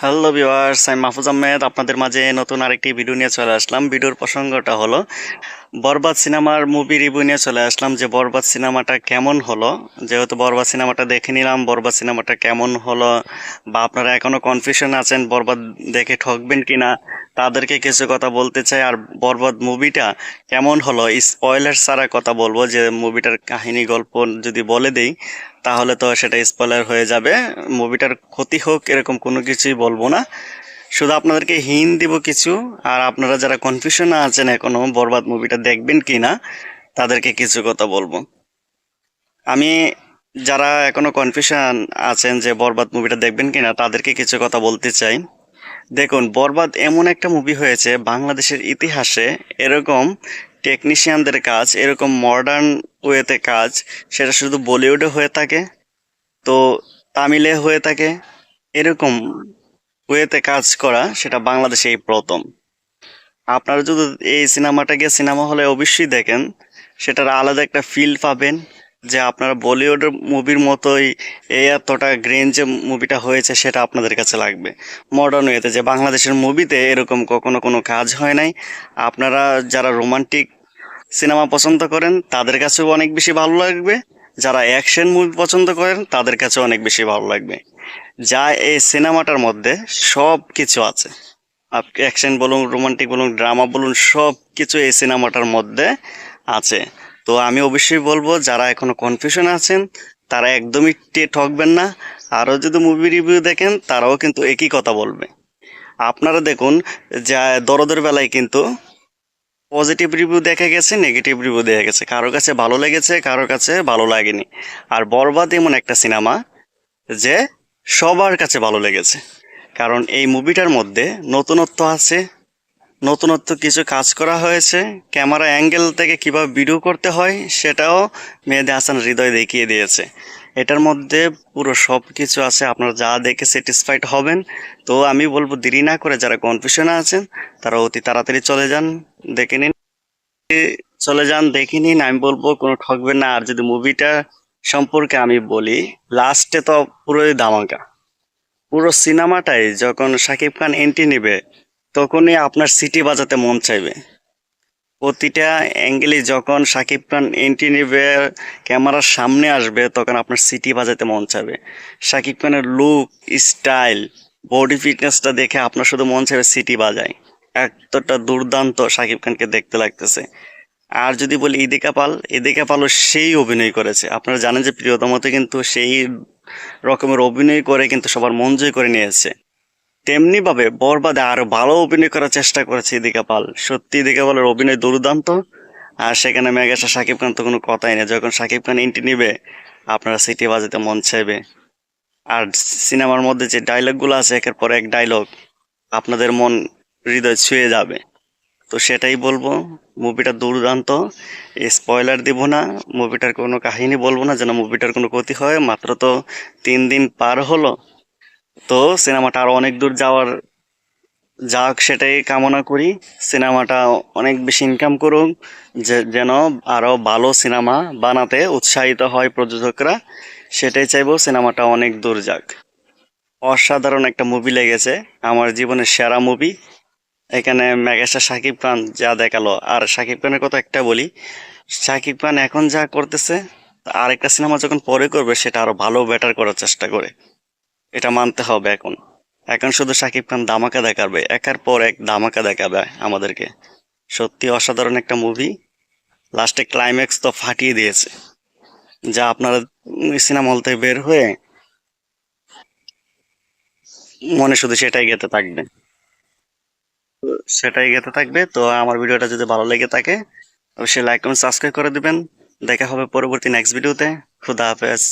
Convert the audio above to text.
Hello viewers, আমি মাহফুজ আহমেদ আপনাদের মাঝে নতুন আরেকটি ভিডিও নিয়ে চলে আসলাম। ভিডিওর প্রসঙ্গটা হলো বরবাদ সিনেমার মুভি রিভিউ নিয়ে চলে আসলাম যে বরবাদ সিনেমাটা কেমন হলো। যেহেতু বরবাদ সিনেমাটা দেখে নিলাম, বরবাদ সিনেমাটা কেমন হলো বা আপনারা এখনো কনফিউশন আছেন বরবাদ দেখে ঠকবেন কিনা, তাদেরকে কিছু কথা বলতে চাই। আর বরবাদ মুভিটা কেমন হলো স্পয়লার ছাড়া কথা বলবো, যে মুভিটার কাহিনী গল্প যদি বলে দেই তাহলে তো সেটা স্পয়লার হয়ে যাবে। মুভিটার ক্ষতি হোক এরকম কোনো কিছুই বলবো না, শুধু আপনাদেরকে হিন্ট দিব কিছু। আর আপনারা যারা কনফিউশনে আছেন এখনো বরবাদ মুভিটা দেখবেন কি না, তাদেরকে কিছু কথা বলবো আমি। যারা এখনো কনফিউশন আছেন যে বরবাদ মুভিটা দেখবেন কিনা, তাদেরকে কিছু কথা বলতে চাই। দেখুন, বরবাদ এমন একটা মুভি হয়েছে বাংলাদেশের ইতিহাসে, এরকম টেকনিশিয়ানদের কাজ, এরকম মডার্ন ওয়েতে কাজ, সেটা শুধু বলিউডে হয়ে থাকে, তো তামিলে হয়ে থাকে, এরকম ওয়েতে কাজ করা সেটা বাংলাদেশে এই প্রথম। আপনারা যদি এই সিনেমাটাকে সিনেমা হলে অবশ্যই দেখেন, সেটার আলাদা একটা ফিল পাবেন, যে আপনারা বলিউডের মুভির মতোই এই এতটা গ্রেন যে মুভিটা হয়েছে সেটা আপনাদের কাছে লাগবে। মডার্ন ওয়েতে, যে বাংলাদেশের মুভিতে এরকম কখনো কোনো কাজ হয় নাই। আপনারা যারা রোমান্টিক সিনেমা পছন্দ করেন তাদের কাছেও অনেক বেশি ভালো লাগবে, যারা অ্যাকশন মুভি পছন্দ করেন তাদের কাছেও অনেক বেশি ভালো লাগবে। যা এই সিনেমাটার মধ্যে সব কিছু আছে, অ্যাকশন বলুন, রোমান্টিক বলুন, ড্রামা বলুন, সব কিছু এই সিনেমাটার মধ্যে আছে। তো আমি অবশ্যই বলবো যারা এখনো কনফিউশন আছেন তারা একদমই ঠকবেন না। আরও যদি মুভি রিভিউ দেখেন তারাও কিন্তু একই কথা বলবে। আপনারা দেখুন, যা দরদের বেলায় কিন্তু পজিটিভ রিভিউ দেখা গেছে, নেগেটিভ রিভিউ দেখা গেছে, কারো কাছে ভালো লেগেছে, কারোর কাছে ভালো লাগেনি। আর বরবাদ এমন একটা সিনেমা যে সবার কাছে ভালো লেগেছে, কারণ এই মুভিটার মধ্যে নতুনত্ব আছে, নতুনত্ব কিছু কাজ করা হয়েছে। ক্যামেরা অ্যাঙ্গেল থেকে কিভাবে ভিডিও করতে হয় সেটাও মেহেদী হাসান হৃদয় দেখিয়ে দিয়েছে। এটার মধ্যে পুরো সব কিছু আছে, আপনারা যা দেখে স্যাটিসফাইড হবেন। তো আমি বলবো দেরি না করে যারা কনফিউশনে আছেন তারা অতি তাড়াতাড়ি চলে যান, দেখে নিন, দেখে নিন। আমি বলবো কোনো ঠকবেন না। আর যদি মুভিটা সম্পর্কে আমি বলি, লাস্টে তো পুরোই ধামাকা। পুরো সিনেমাটাই যখন শাকিব খান এন্ট্রি নেবে তখনই আপনার সিটি বাজাতে মন চাইবে। প্রতিটা অ্যাঙ্গেলে যখন শাকিব খান এন্ট্রি নেবে, ক্যামেরার সামনে আসবে, তখন আপনার সিটি বাজাতে মন চাইবে। শাকিব খানের লুক, স্টাইল, বডি ফিটনেসটা দেখে আপনার শুধু মন চাইবে সিটি বাজায়। এতটা দুর্দান্ত শাকিব খানকে দেখতে লাগতেছে। আর যদি বলি ইদিকা পাল, ইদিকা পালও সেই অভিনয় করেছে। আপনারা জানেন যে প্রিয়তমাতে কিন্তু সেই রকমের অভিনয় করে কিন্তু সবার মন জয় করে নিয়েছে। তেমনি ভাবে বরবাদে আরো ভালো অভিনয় করার চেষ্টা করেছে ইদিকা পাল। সত্যি ইদিকা পালের অভিনয় দুর্দান্ত। আর সেখানে মেগাস্টার শাকিব খান তো কোনো কথাই নেই, যখন শাকিব খান এন্ট্রি নিবে আপনারা সিটি বাজাতে মন চাইবে। আর সিনেমার মধ্যে যে ডায়লগগুলো আছে, একের পর এক ডায়লগ আপনাদের মন হৃদয় ছুঁয়ে যাবে। তো সেটাই বলবো, মুভিটা দুর্দান্ত। স্পয়লার দিব না, মুভিটার কোনো কাহিনী বলবো না যেন মুভিটার কোনো ক্ষতি হয়। মাত্র তো 3 দিন পার হলো, তো সিনেমাটা আরো অনেক দূর যাওয়ার যাক সেটাই কামনা করি। সিনেমাটা অনেক বেশি ইনকাম করুক, যে যেন আরো ভালো সিনেমা বানাতে উৎসাহিত হয় প্রযোজকরা, সেটাই চাইবো। সিনেমাটা অনেক দূর যাক। অসাধারণ একটা মুভি লেগেছে, আমার জীবনের সেরা মুভি। এখানে মেগাস্টার শাকিব খান যা দেখালো, আর শাকিব খানের কথা একটা বলি, শাকিব খান এখন যা করতেছে আরেকটা সিনেমা যখন পরে করবে সেটা আরো ভালো বেটার করার চেষ্টা করে, এটা মানতে হবে। এখন এখন শুধু শাকিব খান ধামাকা দেখাবে, একের পর এক ধামাকা দেখাবে আমাদেরকে। সত্যি অসাধারণ একটা মুভি। লাস্টে ক্লাইম্যাক্স তো ফাটিয়ে দিয়েছে, যা আপনারা সিনেমা হল থেকে বের হয়ে মনে শুধু সেটাই গেতে থাকবে। তো আমার ভিডিওটা যদি ভালো লেগে থাকে অবশ্যই লাইক কমেন্ট সাবস্ক্রাইব করে দিবেন। দেখা হবে পরবর্তী নেক্সট ভিডিওতে। খুদা হাফেজ।